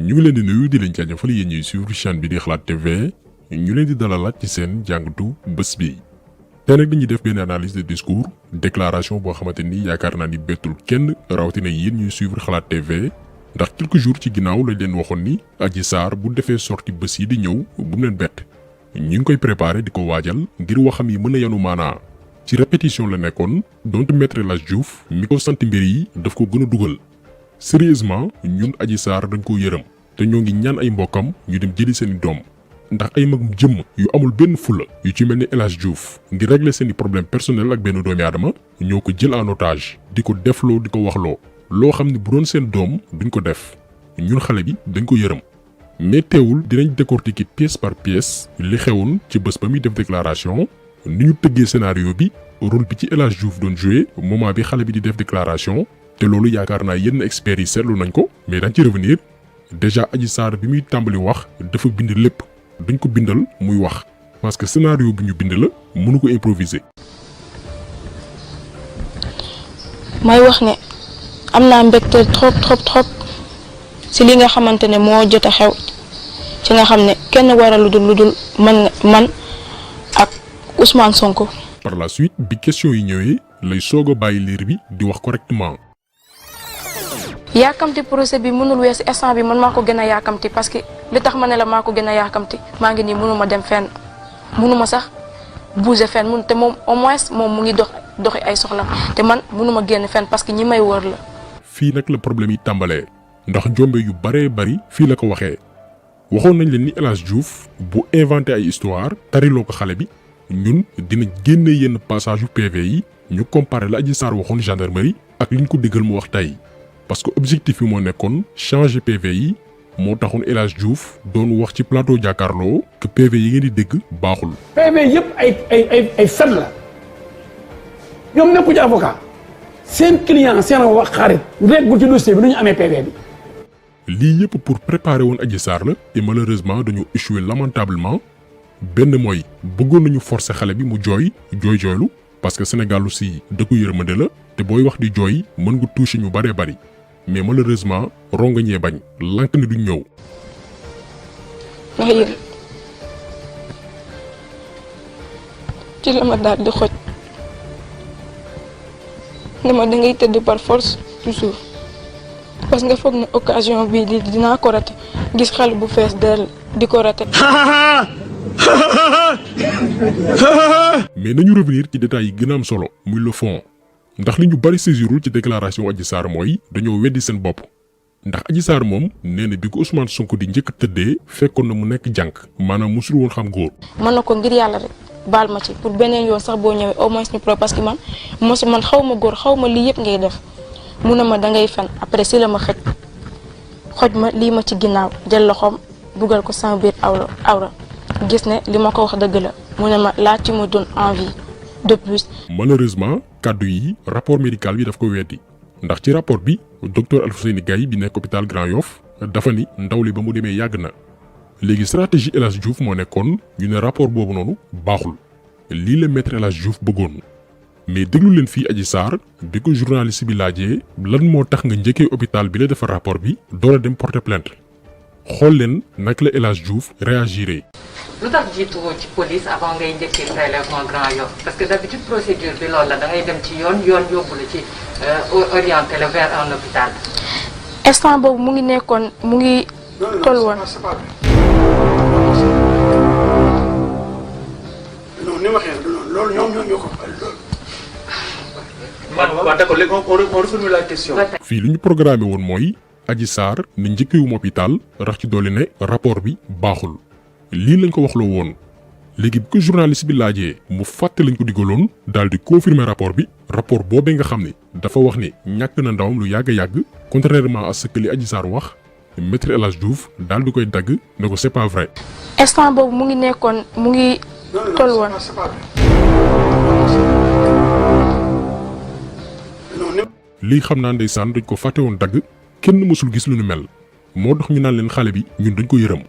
ñu ngi leen di nuyu di leen jaajëfal yéen ñuy suivre chaîne bi di Xalaat TV ñu leen di dalalaat ci seen jàngatu bés bi. tey nag dañuy def benn analyse de discours déclaration boo xamante ni yaakaar naa ni bettul kenn rawatina yéen ñuy suivre Xalaat TV ndax quelques jours ci ginnaaw lañ leen waxoon ni Adji Sarr bu defee sorti bés yi di ñëw bu mu leen bett. ñu ngi koy préparé di ko waajal ngir waxam yi mën a yanu maanaa ci répétition la nekkoon donte maître El Hadji Diouf mi ko sant mbir yi daf ko gën a dugal. Sérieusement ñun Adji Sarr dañ ko yërëm te ñoo ngi ñaan ay mbokkam ñu dem jëli seeni doom ndax ay magum jëmm yu amul benn fula yu ci mel ni El Hadji Diouf ngir régler seeni problème personnel ak benn doomi aadama ñoo ko jël en otage di ko defloo di ko waxloo loo xam ne bu doon seen doom duñ ko def ñun xale bi dañ ko yërëm mais teewul dinañ décortiquer pièce par pièce li xewoon ci bés ba muy def déclaration ni ñu tëggee scénario bi rôle bi ci El Hadji Diouf doon joué moment bi xale bi di def déclaration te loolu yaakaar naa yenn experts yi seetlu nañ ko mais dañ ci revenir déjà Adji Sarr bi muy tàmbali wax dafa bind lépp dañ ko bindal muy wax parce que scénario bi ñu bind la mënu ko improviser. may wax ne am naa mbégte trop si li nga xamante ne moo jot a xew ci nga xam ne kenn waral lu dul man ak Ousmane Sonko. par la suite bi question yi ñëwee lay soog a bàyyi liir bi di wax correctement. yaakamti procès bi mënul weesu instant bi man maa ko gën a yaakamti parce que li tax ma ne la maa ko gën a yaakamti maa ngi nii mënuma dem fenn mënuma sax bouger fenn te moom au moins moom mu ngi doxi ay soxla te man mënuma génn fenn parce que ñi may wër la. fii nag la problème yi tàmbalee ndax njombe yu baree bari fii la ko waxee waxoon nañ leen ni El Hadji Diouf bu inventé ay histoire tariloo ko xale bi ñun dina génne yenn passage yu PV yi ñu comparé la Adji Sarr waxoon gendarmerie ak liñ ko déggal mu wax tey. parce que objectif bi moo nekkoon changer PV yi moo taxoon El Hadji Diouf doon wax ci plateau jàkkaarloo que PV yi ngeen di dégg baaxul. PV yëpp ay fen la ñoom nekku ci avocat seen client seen wax xarit reggul ci dossier bi nu ñu amee PV bi. lii yëpp pour préparer woon Adji Sarr la et malheureusement dañu échoué lamentablement benn mooy bëggoon nañu forcer xale bi mu jooylu parce que Sénégal aussi dëkku yërmande la te booy wax di jooy mën nga toucher ñu baree bari. mais malheureusement rongañee bañ lank ni duñ ñëw. ndax yéen ci la ma daal di xoj ne ma dangay tëdd par force toujours parce que foog ne occasion bii dinaa ko raté gis xale bu fees dell di ko raté. mais nañu revenir ci détails yi gën a am solo muy le fond. ndax li ñu bari saisirul ci déclaration Adji Sarr mooy dañoo weddi seen bopp ndax Adji Sarr moom nee na bi ko Ousmane Sonko di njëkk tëddee fekkoon na mu nekk jànk maanaam musul woon xam góor. mën na ko ngir yàlla rek baal ma ci pour beneen yoon sax boo ñëwee au moins ñu pro parce que man xaw ma góor xaw ma lii yëpp ngay def mu ne ma dangay fen après si la ma xoj ma lii ma ci ginnaaw jël loxoom dugal ko sama biir awra gis ne li ma ko wax dëgg la mu ne ma laa ci ma donne envie de plus. malheureusement kaddu yi rapport médical bi daf ko weddi ndax ci rapport bi docteur Alfousseyni Gaye bi nekk hôpital Grand Yoff dafa ni ndaw li ba mu demee yàgg na léegi stratégie El Hadji Diouf moo nekkoon ñu ne rapport boobu noonu baaxul lii la maître El Hadji Diouf bëggoon mais déglu leen fii Adji Sarr bi ko journaliste bi laajee lan moo tax nga njëkkee hôpital bi la defar rapport bi door a dem porter plainte xool leen naka la El Hadji Diouf réagiré. lu tax jiitu woo ci police avant ngay njëkkee prélèvement Grand Yoff parce que d'habitude procédure bi loolu la da ngay dem ci yoon yóbbu la ci orienté la vers un hôpital. instant boobu mu ngi toll woon. non ni waxee loolu ñoo ko waaw d'accord léegi on reformule la question. fii li ñu programmé woon mooy Adji Sarr ne njëkkeewum hôpital rax ci dolli ne rapport bi baaxul. lii lañ ko waxloo woon léegi bi ko journaliste bi laajee mu fàtte lañ ko digaloon daal di confirmer rapport boobee nga xam ne dafa wax ne ñàkk na ndawam lu yàgg a yàgg contrairement à ce que li Adji Sarr wax maître El Hadji Diouf daal di koy dagg ne ko c'est pas vrai. instant boobu mu ngi toll woon. lii xam naa ndeysaan dañ ko fàtte woon dagg kenn mësul gis lu nu mel moo tax ñu naan leen xale bi ñun dañ ko yërëm.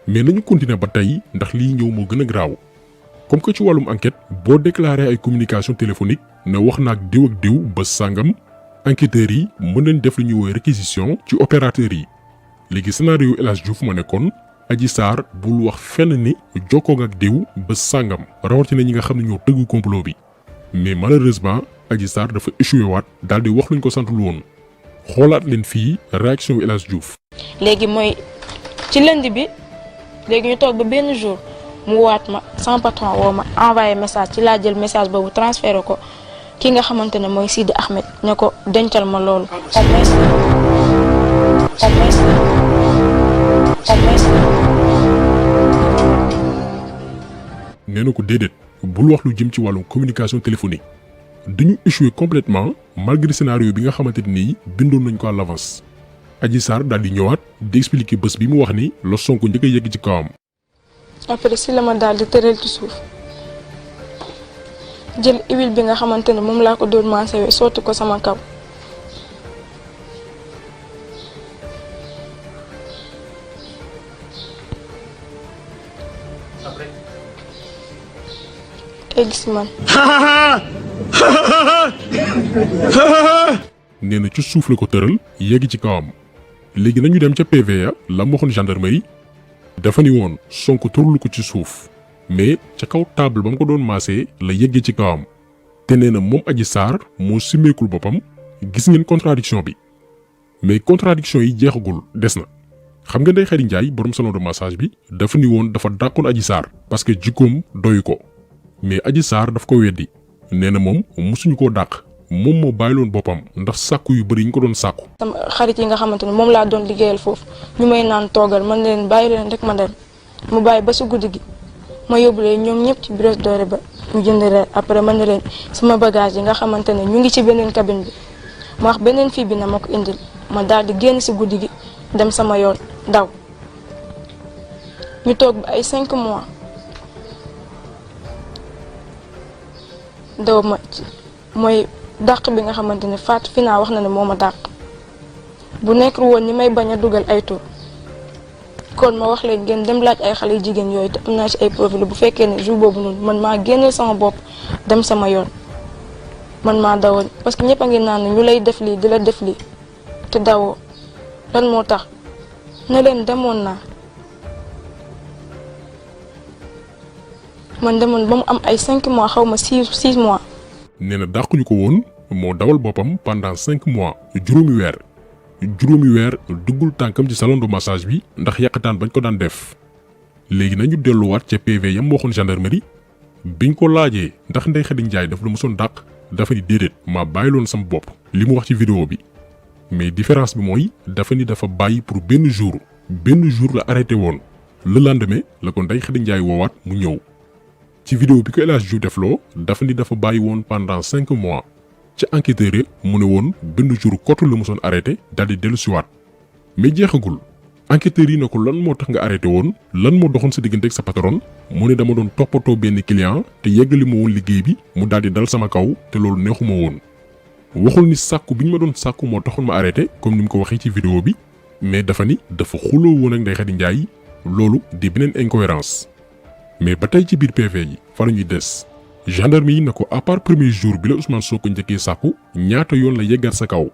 mais nañu continuer ba tey ndax lii ñëw moo gën a graaw comme que ci wàllum enquête boo déclaré ay communication téléphonique ne wax na ak diw ba sàngam enquêteurs yi mën nañ def lu ñuy woowee réquisition ci opérateurs yi léegi scénario El Hadj Diouf ma nekkoon Adji Sarr bul wax fenn ni jokkoo ak diw ba sàngam rawatina ñi nga xam ne ñoo tëggu complot bi mais malheureusement Adji Sarr dafa échoué waat daal di wax luñ ko santul woon xoolaat leen fii réaction El Hadj Diouf. léegi mooy ci lundi bi léegi ñu toog ba benn jour mu waat ma sama patron woo ma envoyé message ci laa jël message boobu transféré ko ki nga xamante ne mooy Sidi Ahmed ne ko dencal ma loolu au moins nee na ko déedéet bul wax lu jëm ci wàllum communication téléphonique dañu échoué complètement malgré scénario bi nga xamante ni bindoon nañ ko à l'avance. Adji Sarr daal di ñëwaat di expliquer bés bi mu wax ni la Sonko njëkk a yegg ci kawam. après si la ma daal di tëral ci suuf jël huile bi nga xamante ne moom laa ko doon maasawee sotti ko sama kaw. egg si man. nee na ci suuf la ko tëral yegg ci kawam léegi nañu dem ca PV ya la mu waxoon gendarmerie dafa ni woon Sonko tërlu ko ci suuf mais ca kaw table ba mu ko doon maasee la yeggee ci kawam te nee na moom Adji Sarr moo simmeekul boppam gis ngeen contradiction bi mais contradiction yi jeexagul des na xam nga Ndeye Khady Ndiaye borom salon de massage bi dafa ni woon dafa dàqoon Adji Sarr parce que jikkoom doyu ko mais Adji Sarr daf ko weddi nee na moom musuñu koo dàq moom moo bàyyiloon boppam ndax sàkku yu bëri yi ñu ko doon sàkku. sama xarit yi nga xamante ne moom laa doon liggéeyal foofu ñu may naan toogal man leen bàyyi leen rek ma dem mu bàyyi ba su guddi gi ma yóbbu leen ñoom ñëpp ci Brioche Dorée ba ñu jënd reer après man ne leen sama bagage yi nga xamante ne ñu ngi ci beneen cabine bi ma wax beneen fii bi na ma ko indil ma daal di génn si guddi gi dem sama yoon daw ñu toog ba ay 5 mois daw ma mooy dàq bi nga xamante ne Fatou Fina wax na ne moo ma dàq bu nekkul woon ñi may bañ a dugal ay tur kon ma wax leen ngeen dem laaj ay xale yu jigéen yooyu te am naa ci ay profil bu fekkee ne jour boobu noonu man maa génneel sama bopp dem sama yoon man maa dawoon parce que ñëpp a ngi naan ne ñu lay def lii di la def lii te dawoo lan moo tax ne leen demoon naa man demoon ba mu am ay 5 mois xaw ma 6 mois. nee na dàquñu ko woon moo dawal boppam pendant 5 mois juróomi weer duggul tànkam ci salon de massage bi ndax yàqataan bañ ko daan def léegi nañu delluwaat ca PV yam waxoon gendarmerie biñ ko laajee ndax Ndeye Khady Ndiaye daf la mësoon dàq dafa ni déedéet maa bàyyiloon sama bopp li mu wax ci vidéo bi mais différence bi mooy dafa ni dafa bàyyi pour benn jour la arrêté woon le lendemain la ko Ndeye Khady Ndiaye woowaat mu ñëw ci vidéo bi ko El Hadj Diouf defloo dafa ni dafa bàyyi woon pendant 5 mois ci enquêteur mu ne woon benn jour kottu la mosoon arrêté daal di dellu siwaat mais jeexagul enquêteurs yi ne ko lan moo tax nga arrêté woon lan moo doxoon sa diggante ak sa patron mu ne dama doon toppatoo benn client te yeggali ma woon liggéey bi mu daal di dal sama kaw te loolu neexuma woon waxul ni sàkku bi ñu ma doon sàkku moo taxoon ma arrêté comme ni mu ko waxee ci vidéo bi mais dafa ni dafa xuloo woon ak Ndeye Khady Ndiaye loolu di beneen incohérence mais ba tey ci biir PV yi fa la ñuy des gendarme yi na ko à part premier jour bi la Ousmane Sonko njëkkee sàkku ñaata yoon la yeggaat sa kaw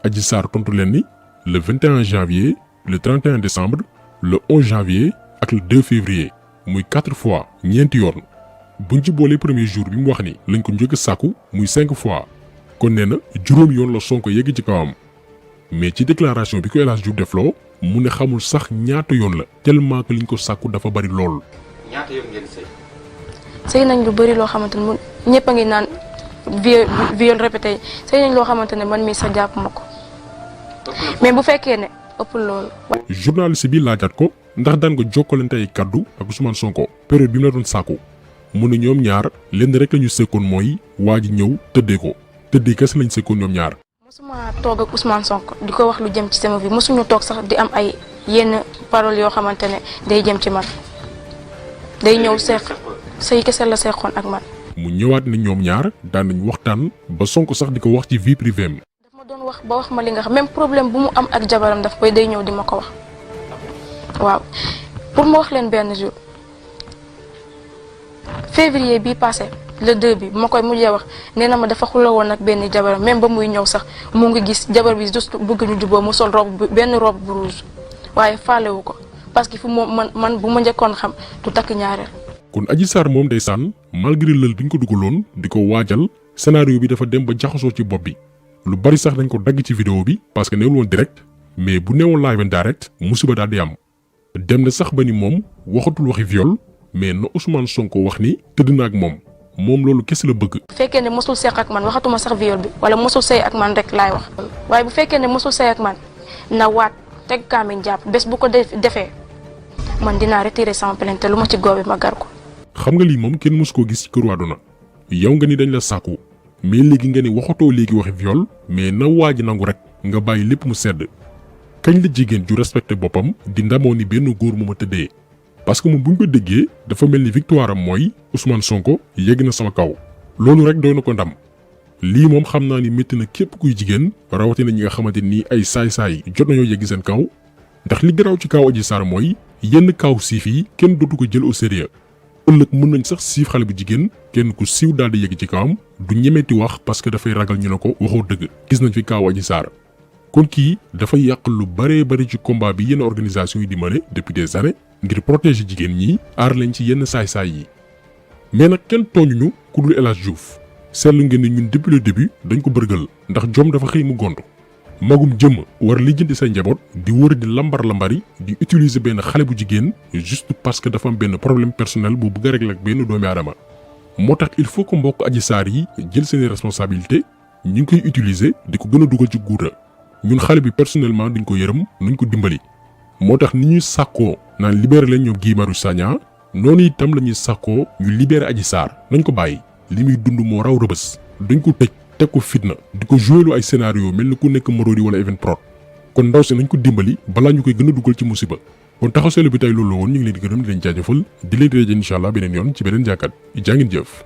Adji Sarr tontu leen ni le 21 janvier le 31 décembre le 11 janvier ak le 2 février muy 4 fois ñeenti yoon buñ ci boolee premier jour bi mu wax ni lañ ko njëkk sàkku muy 5 fois kon nee na juróom yoon la Sonko yegg ci kawam mais ci déclaration bi ko El Hadj Diouf defloo mu ne xamul sax ñaata yoon la tellement que liñ ko sàkku dafa bari lool. ñaata yoon ngeen sëy. sëy nañ lu bëri loo xamante ne mun ñëpp a ngi naan viol répété yi sëy nañ loo xamante ne man mii sax jàpp ma ko mais bu fekkee ne ëppul loolu. journaliste bi laajaat ko ndax daan nga jokkalante ay kaddu ak Ousmane Sonko période bi mu la doon sàkku mu ne ñoom ñaar lenn rek la ñu sekkoon mooy waa ji ñëw tëddee ko tëddee kese lañ sekkoon ñoom ñaar. mosuma toog ak Ousmane Sonko di ko wax lu jëm ci sama vie mosuñu toog sax di am ay yenn paroles yoo xamante ne day jëm ci man day ñëw seq say kese la seqoon ak man. mu ñëwaat ne ñoom ñaar daan nañ waxtaan ba Sonko sax di ko wax ci vie privée am. daf ma doon wax ba wax ma li nga xam même problème bu mu am ak jabaram daf koy day ñëw di ma ko wax waaw pour ma wax leen benn jour février bii passé le 2 bi bu ma koy mujjee wax nee na ma dafa xuloo woon ak benn jabaram même ba muy ñëw sax mu ngi gis jabar bi juste bëgg ñu juboo mu sol robe benn robe bu rouge waaye faalewu ko parce que fu moom man bu ma njëkkoon xam du takk ñaareel. kon Adji Sarr moom ndeysaan malgré lël bi ñu ko dugaloon di ko waajal scénario bi dafa dem ba jaxasoo ci bopp bi lu bari sax dañ ko dagg ci vidéo bi parce que newul woon direct mais bu newoon live and direct musiba daal di am dem na sax ba ni moom waxatul waxi viol mais na Ousmane Sonko wax ni tëdd na ak moom loolu kese la bëgg. bu fekkee ne mosul seq ak man waxatuma sax viol bi wala mosul sëy ak man rek laay wax waaye bu fekkee ne mosul sëy ak man na waat teg kaamiñ jàpp bés bu ko defee man dinaa retirer sama plainte lu ma ci góobe ma gar ko. xam nga lii moom kenn mosu koo gis ci këru àdduna yow nga ni dañ la sàkku mais léegi nga ni waxatoo léegi waxi viol mais na waaj nangu rek nga bàyyi lépp mu sedd kañ la jigéen ju respecté boppam di ndamoo ni benn góor mu ma tëddee parce que moom bu ñu ko déggee dafa mel ni victoire am mooy Ousmane Sonko yegg na sama kaw loolu rek doy na ko ndam lii moom xam naa ni métti na képp kuy jigéen rawatina ñi nga xamante ni ay saay-saay jot nañoo yegg seen kaw ndax li garaaw ci kaw Adji Sarr mooy yenn kaw siif yi kenn dootu ko jël au sérieux ëllëg mën nañ sax siif xale bu jigéen kenn ku siiw daal di yegg ci kawam du ñemeeti wax parce que dafay ragal ñu ne ko waxoo dëgg gis nañ fi kaw Adji Sarr kon kii dafay yàq lu bari ci combat bi yenn organisation yi di mëne depuis des années ngir protéger jigéen ñi aar leen ci yenn saay-saay yi mais nag kenn tooñuñu ku dul El Hadj Diouf seetlu ngeen ni ñun depuis le début dañ ko bërgal ndax jom dafa xëy mu gont magum jëmm war lijjanti say njaboot di wër di lambari di utiliser benn xale bu jigéen juste parce que dafa am benn problème personnel bu bëgg a régler ak benn doomi aadama moo tax il faut que mbokk Adji Sarr yi jël seeni responsabilité ñu ngi koy utiliser di ko gën a dugal ci guuta ñun xale bi personnellement duñ ko yërëm nuñ ko dimbali moo tax ni ñuy sàkkoo naan libéré leen ñoom Guy Marius Sagna noonu itam la ñuy sàkkoo ñu libéré Adji Sarr nañ ko bàyyi li muy dund moo raw rëbës dañ ko tëj teg ko fitna di ko joué ay scénario mel ni ku nekk Marodi wala Evenprod kon ndaw si nañ ko dimbali balaa ñu koy gën a dugal ci musiba kon taxaw seetlu bi tey loolu la woon ñu ngi leen di gërëm di leen jaajëfal di leen di incha allah beneen yoon ci beneen jàkkaat jaa ngeen jëf.